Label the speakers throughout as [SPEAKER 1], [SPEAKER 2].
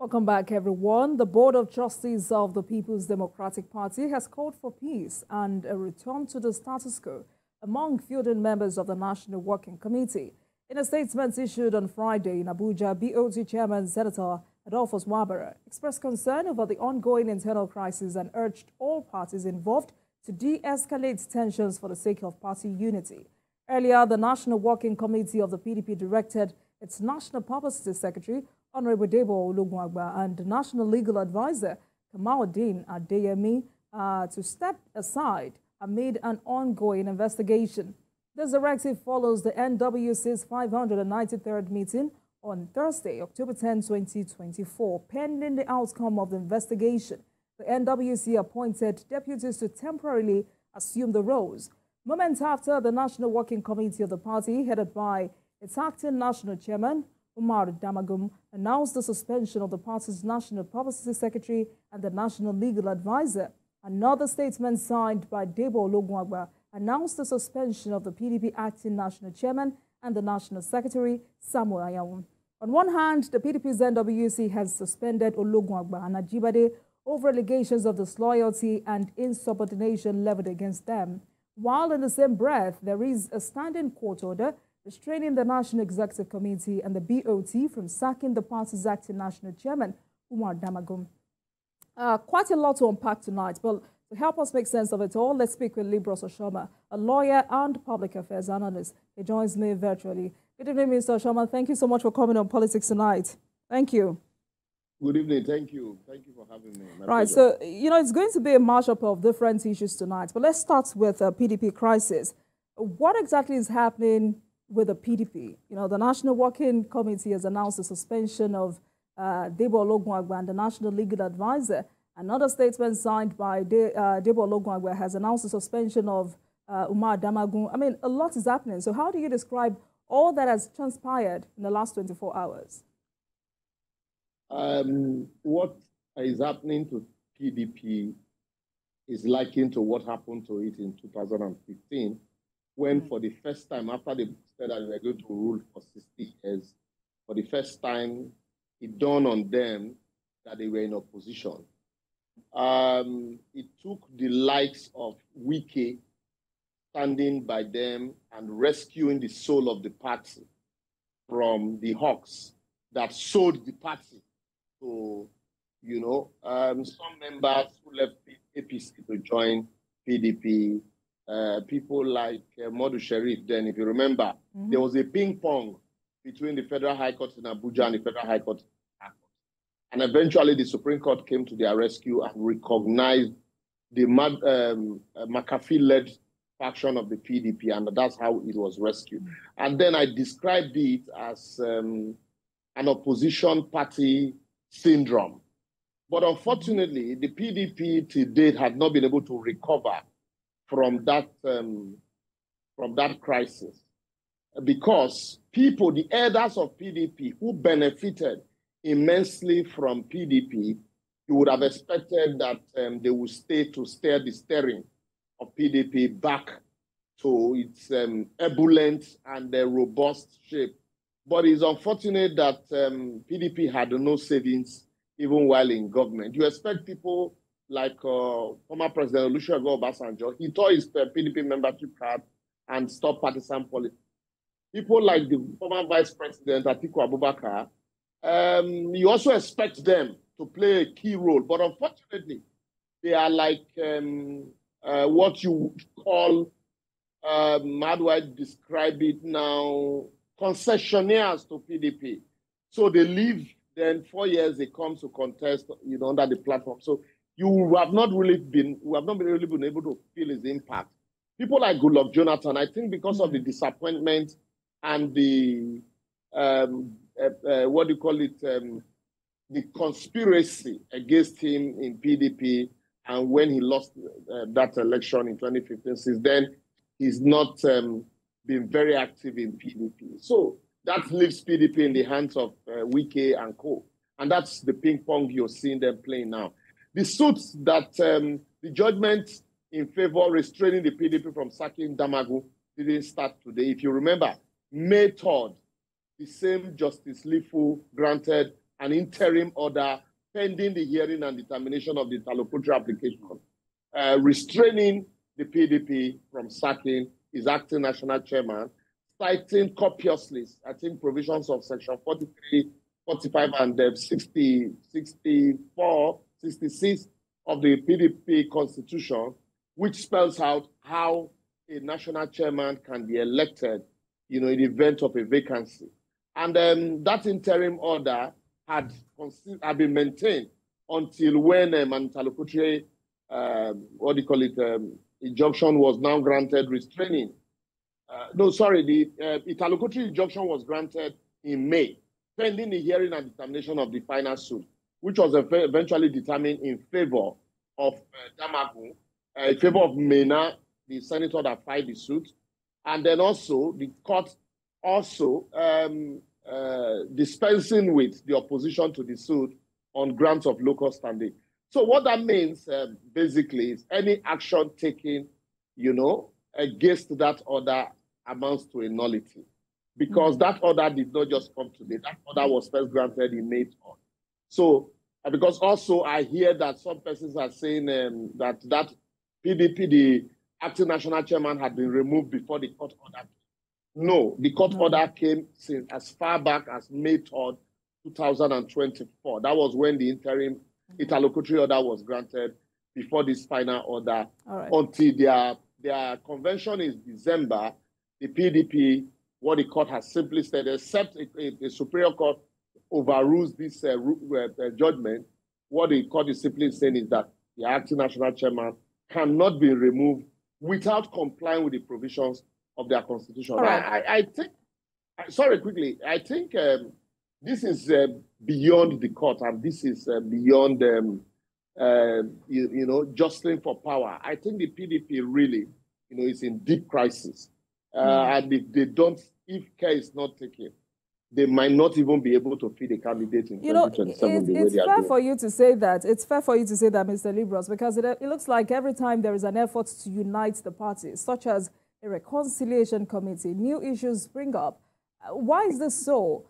[SPEAKER 1] Welcome back, everyone. The Board of Trustees of the People's Democratic Party has called for peace and a return to the status quo among fielding members of the National Working Committee. In a statement issued on Friday in Abuja, BOT Chairman Senator Adolphus Wabara expressed concern over the ongoing internal crisis and urged all parties involved to de-escalate tensions for the sake of party unity. Earlier, the National Working Committee of the PDP directed its National Publicity Secretary, Honorable Debo Olugunagba, and the National Legal Advisor, Kamaldeen Adeyemi, to step aside amid an ongoing investigation. This directive follows the NWC's 593rd meeting on Thursday, October 10, 2024. Pending the outcome of the investigation, the NWC appointed deputies to temporarily assume the roles. Moments after, the National Working Committee of the party, headed by its acting national chairman, Umar Damagum, announced the suspension of the party's National Publicity Secretary and the National Legal Advisor. Another statement signed by Debo Olugunagba announced the suspension of the PDP acting national chairman and the national secretary, Samuel Ayaun. On one hand, the PDP's NWC has suspended Olugunagba and Ajibade over allegations of disloyalty and insubordination leveled against them, while in the same breath, there is a standing court order restraining the National Executive Committee and the BOT from sacking the party's acting national chairman, Umar Damagum. Quite a lot to unpack tonight, but to help us make sense of it all, let's speak with Libros Oshoma, a lawyer and public affairs analyst. He joins me virtually. Good evening, Mr. Oshoma. Thank you so much for coming on Politics Tonight. Thank you.
[SPEAKER 2] Good evening. Thank you. Thank you for having me.
[SPEAKER 1] Right. So, it's going to be a mashup of different issues tonight, but let's start with PDP crisis. What exactly is happening with the PDP? The National Working Committee has announced the suspension of Debo Olugunagba and the National Legal Advisor. Another statement signed by Debo Olugunagba has announced the suspension of Umar Damagum. I mean, a lot is happening. So how do you describe all that has transpired in the last 24 hours?
[SPEAKER 2] What is happening to PDP is likened to what happened to it in 2015, when for the first time, after they said that they were going to rule for 60 years, for the first time, it dawned on them that they were in opposition. It took the likes of Wike standing by them and rescuing the soul of the party from the hawks that sold the party. So, some members who left APC to join PDP, people like Modu Sharif, then, if you remember, there was a ping pong between the Federal High Court in Abuja and the Federal High Court in Accra. And eventually the Supreme Court came to their rescue and recognized the McAfee-led faction of the PDP, and that's how it was rescued. And then I described it as an opposition party syndrome. But unfortunately, the PDP to date had not been able to recover from that crisis, because people, the elders of PDP who benefited immensely from PDP, you would have expected that they would stay to steer the steering of PDP back to its ebullient and robust shape. But it's unfortunate that PDP had no savings even while in government. You expect people like former President Olusegun Obasanjo, he tore his PDP membership card and stopped partisan politics. People like the former Vice President Atiku Abubakar, you also expect them to play a key role. But unfortunately, they are like what you would call, how do I describe it now, concessionaires to PDP. So they leave, then 4 years they come to contest, under the platform. So we have not really been able to feel his impact. People like Goodluck Jonathan, I think because of the disappointment and the the conspiracy against him in PDP, and when he lost that election in 2015, since then he's not been very active in PDP. So that leaves PDP in the hands of Wike and co. And that's the ping pong you're seeing them playing now. The suits that the judgment in favor restraining the PDP from sacking Damagum didn't start today. If you remember, May 3rd, the same Justice Lifu granted an interim order pending the hearing and determination of the interlocutory application, restraining the PDP from sacking his acting national chairman, citing copiously, I think, provisions of section 43, 45, and 60, 64, 66 of the PDP constitution, which spells out how a national chairman can be elected, in the event of a vacancy. And that interim order had been maintained until when an interlocutory, injunction was now granted restraining. The interlocutory injunction was granted in May, pending the hearing and determination of the final suit, which was eventually determined in favor of Damagun, in favor of Mena, the senator that filed the suit. And then also, the court also dispensing with the opposition to the suit on grounds of local standing. So what that means, basically, is any action taken, against that order amounts to a nullity. Because that order did not just come today. That order was first granted in May. So, because also I hear that some persons are saying that PDP, the acting national chairman, had been removed before the court order. No, the court order came since as far back as May 3rd, 2024. That was when the interim interlocutory order was granted before this final order. Until their convention is December, the PDP, what the court has simply said, except a Superior Court overrules this judgment, what the court is simply saying is that the acting national chairman cannot be removed without complying with the provisions of their constitution. I think, sorry, quickly, I think this is beyond the court, and this is beyond, jostling for power. I think the PDP really, is in deep crisis. And if they don't, if care is not taken, they might not even be able to feed a candidate in 2027.
[SPEAKER 1] It's fair for you to say that. It's fair for you to say that, Mr. Libros, because it looks like every time there is an effort to unite the parties, such as a reconciliation committee, new issues spring up. Why is this so?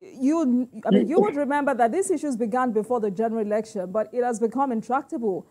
[SPEAKER 1] You would remember that these issues began before the general election, but it has become intractable.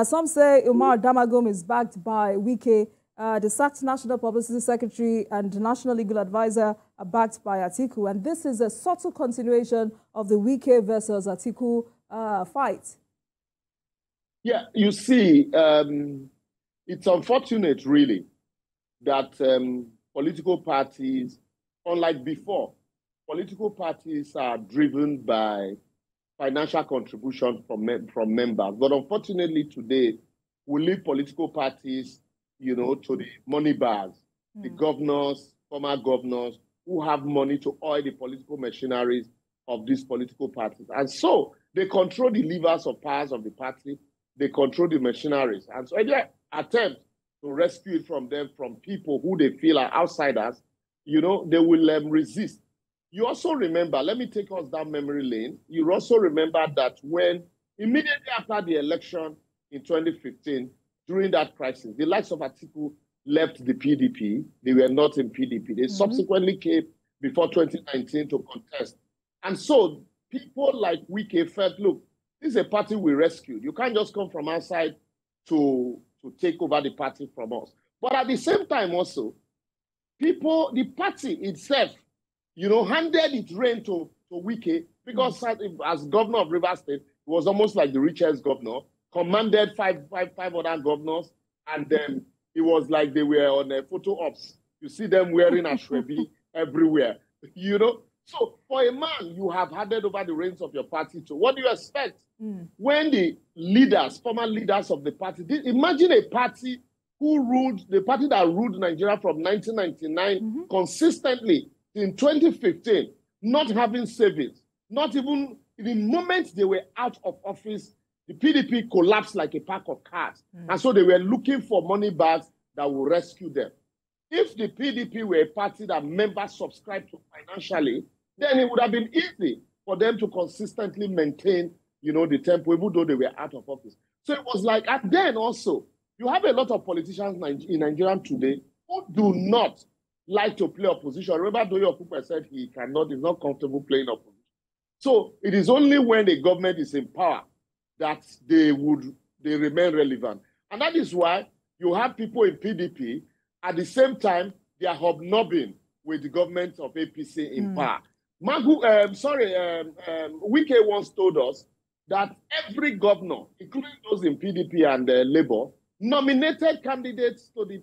[SPEAKER 1] Some say Umar Damagum is backed by Wike. The sacked National Publicity Secretary and National Legal Advisor are backed by Atiku. And this is a subtle continuation of the Wike versus Atiku fight.
[SPEAKER 2] Yeah, you see, it's unfortunate, really, that political parties, unlike before, political parties are driven by financial contribution from members. But unfortunately, today, we leave political parties to the money bars, the governors, former governors, who have money to oil the political machineries of these political parties. And so they control the levers of powers of the party, they control the machineries. And so any attempt to rescue it from them, from people who they feel are outsiders, they will resist. You also remember, let me take us down memory lane, you also remember that when immediately after the election in 2015, during that crisis, the likes of Atiku left the PDP. They were not in PDP. They subsequently came before 2019 to contest. And so people like Wike felt, look, this is a party we rescued. You can't just come from outside to take over the party from us. But at the same time also, the party itself, handed its reign to Wike because as governor of Rivers State, he was almost like the richest governor, commanded five other governors, and then it was like they were on a photo ops. You see them wearing ashwebi everywhere, So for a man, you have handed over the reins of your party to. What do you expect? When the former leaders of the party, imagine a party the party that ruled Nigeria from 1999 consistently in 2015, not having savings, not even in the moment they were out of office, the PDP collapsed like a pack of cards. And so they were looking for money bags that will rescue them. If the PDP were a party that members subscribed to financially, then it would have been easy for them to consistently maintain, the tempo, even though they were out of office. So it was like, and then also, you have a lot of politicians in Nigeria today who do not like to play opposition. Remember, Doyo Okupe said he's not comfortable playing opposition. So it is only when the government is in power that they remain relevant. And that is why you have people in PDP, at the same time, they are hobnobbing with the government of APC in power. Wike once told us that every governor, including those in PDP and Labour, nominated candidates to the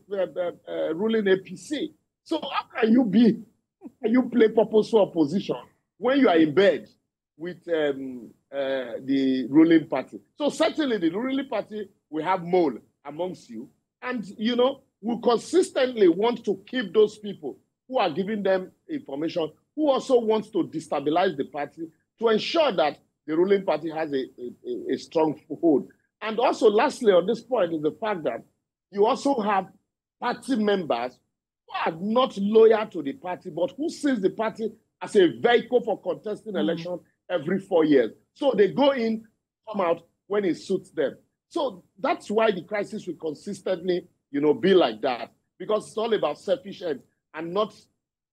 [SPEAKER 2] ruling APC. So how can you play purposeful opposition when you are in bed with the ruling party? So certainly the ruling party will have mole amongst you. And, you know, will consistently want to keep those people who are giving them information, who also wants to destabilize the party to ensure that the ruling party has a strong hold. And also, lastly, on this point is the fact that you also have party members who are not loyal to the party, but who sees the party as a vehicle for contesting election every 4 years. So they go in, come out when it suits them. So that's why the crisis will consistently, you know, be like that, because it's all about selfish ends and not,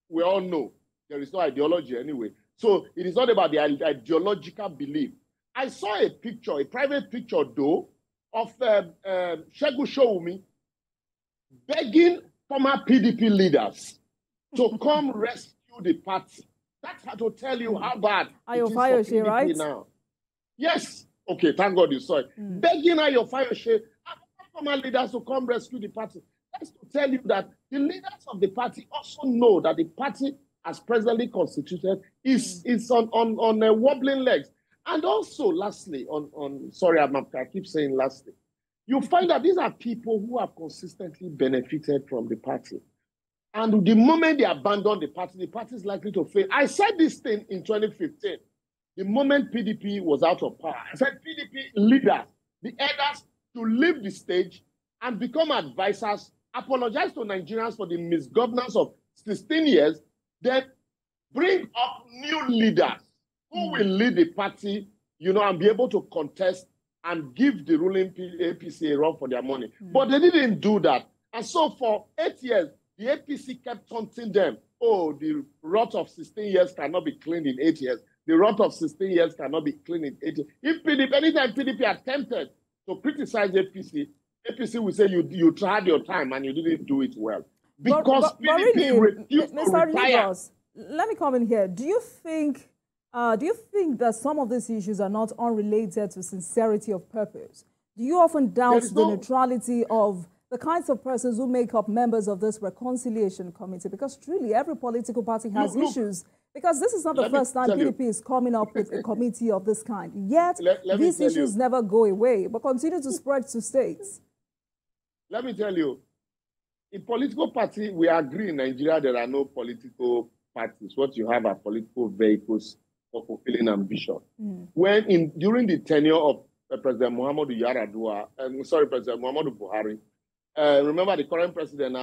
[SPEAKER 2] we all know, there is no ideology anyway. So it is not about the ideological belief. I saw a picture, a private picture though, of Segun Showumi begging former PDP leaders to come rescue the party. That's how to tell you how bad it is for PDP right? now. Yes. Okay, thank God you saw it. Begging Ayo Fayose and former leaders to come rescue the party. That's to tell you that the leaders of the party also know that the party, as presently constituted, is on wobbling legs. And also, lastly, I keep saying lastly, you find that these are people who have consistently benefited from the party. And the moment they abandon the party is likely to fail. I said this thing in 2015. The moment PDP was out of power, I said PDP leaders, the elders, to leave the stage and become advisors, apologize to Nigerians for the misgovernance of 16 years, then bring up new leaders who will lead the party, you know, and be able to contest and give the ruling APC a run for their money. But they didn't do that. And so for 8 years, the APC kept taunting them. Oh, the rot of 16 years cannot be cleaned in 8 years. The rot of 16 years cannot be cleaned in 8 years. If PDP, anytime PDP attempted to criticize APC, APC will say you tried your time and you didn't do it well. Because PDP refused to retire.
[SPEAKER 1] Let me come in here. Do you think that some of these issues are not unrelated to sincerity of purpose? Do you often doubt the neutrality of the kinds of persons who make up members of this reconciliation committee? Because truly, every political party has issues. Because this is not the first time PDP is coming up with a committee of this kind. Yet, these issues never go away, but continue to spread to states.
[SPEAKER 2] Let me tell you, in political party, we agree in Nigeria there are no political parties. What you have are political vehicles for fulfilling ambition. When during the tenure of President Muhammadu President Muhammadu Buhari, remember the current president,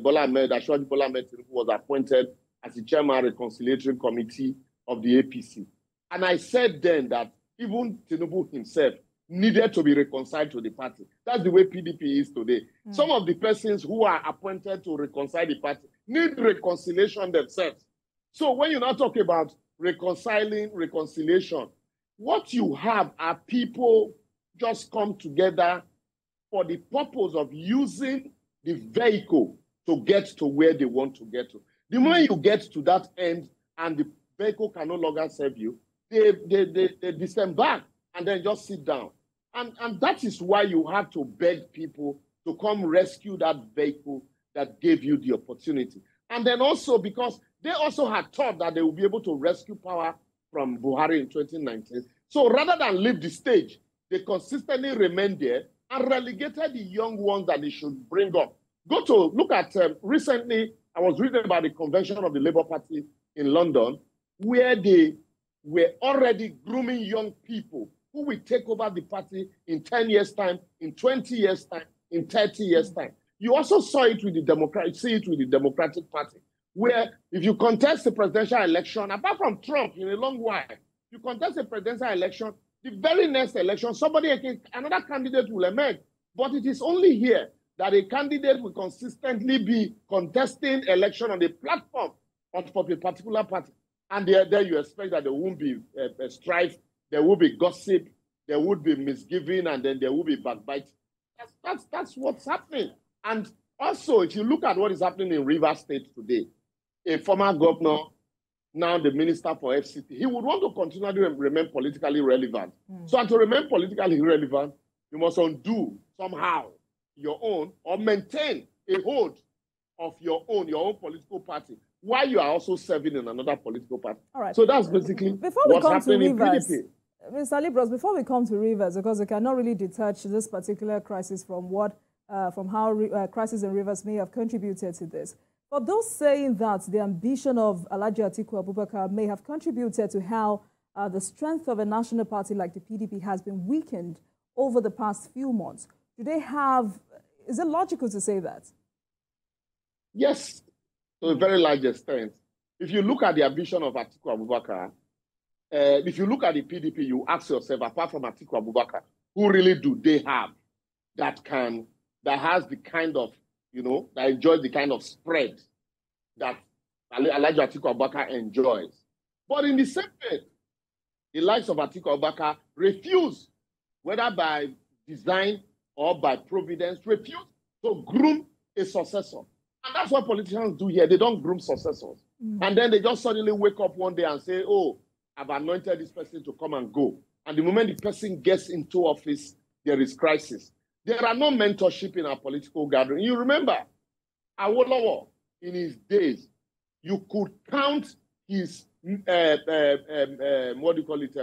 [SPEAKER 2] Bola Ahmed Tinubu, was appointed as the chairman of the Reconciliatory Committee of the APC. And I said then that even Tinubu himself needed to be reconciled to the party. That's the way PDP is today. Some of the persons who are appointed to reconcile the party need reconciliation themselves. So when you now talk about reconciliation, what you have are people just come together for the purpose of using the vehicle to get to where they want to get to. The moment you get to that end and the vehicle can no longer serve you, they disembark and then just sit down. And that is why you have to beg people to come rescue that vehicle that gave you the opportunity. And then also because they also had thought that they would be able to rescue power from Buhari in 2019. So rather than leave the stage, they consistently remained there and relegated the young ones that they should bring up. Look at recently, I was reading about the convention of the Labour Party in London, where they were already grooming young people who will take over the party in 10 years' time, in 20 years' time, in 30 years' time. You also saw it with the Democratic Party, where if you contest the presidential election, apart from Trump in a long while, you contest the presidential election, the very next election, another candidate will emerge. But it is only here that a candidate will consistently be contesting election on the platform of a particular party. And there you expect that there won't be strife, there will be gossip, there would be misgiving, and then there will be backbite. That's what's happening. And also, if you look at what is happening in Rivers State today, a former governor, now the minister for FCT, he would want to continually remain politically relevant. So, and to remain politically relevant, you must undo somehow your own or maintain a hold of your own political party while you are also serving in another political party.
[SPEAKER 1] All right.
[SPEAKER 2] So that's basically what's happening in PDP.
[SPEAKER 1] Mr. Libros, before we come to Rivers, because we cannot really detach this particular crisis from how crisis in Rivers may have contributed to this. For those saying that the ambition of Alhaji Atiku Abubakar may have contributed to how the strength of a national party like the PDP has been weakened over the past few months, is it logical to say that?
[SPEAKER 2] Yes, to a very large extent. If you look at the ambition of Atiku Abubakar, if you look at the PDP, you ask yourself, apart from Atiku Abubakar, who really do they have that has the kind of, that enjoys the kind of spread that Alhaji Atiku Abubakar enjoys. But in the same way, the likes of Atiku Abubakar refuse, whether by design or by providence, refuse to groom a successor. And that's what politicians do here. They don't groom successors. And then they just suddenly wake up one day and say, oh, I've anointed this person to come and go. And the moment the person gets into office, there is crisis. There are no mentorship in our political gathering. You remember, Awolowo, in his days, you could count his,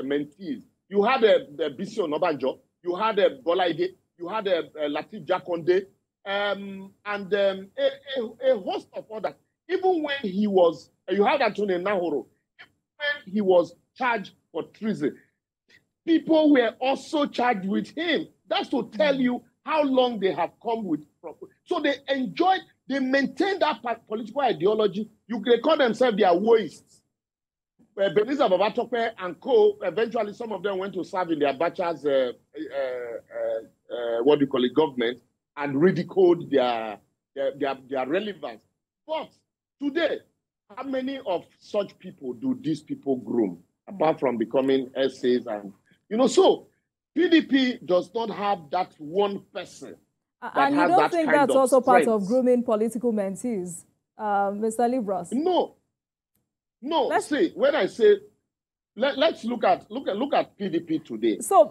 [SPEAKER 2] mentees. You had a Bisi Onabanjo, you had a Bola Ige, you had a Lateef Jakonde, and a host of others. Even when he was, you had Anthony Nahoro, when he was charged for treason, people were also charged with him. That's to tell you how long they have come with. So they maintained that political ideology. They call themselves the Awoists. Beniza Babatope and co, eventually some of them went to serve in the Abacha's, government, and ridiculed their relevance. But today, how many of such people do these people groom, apart from becoming essays? And, so PDP does not have that one person.
[SPEAKER 1] And you don't think that's also part of grooming political mentees, Mr. Libros?
[SPEAKER 2] No. See, when I say, let's look at PDP today.
[SPEAKER 1] So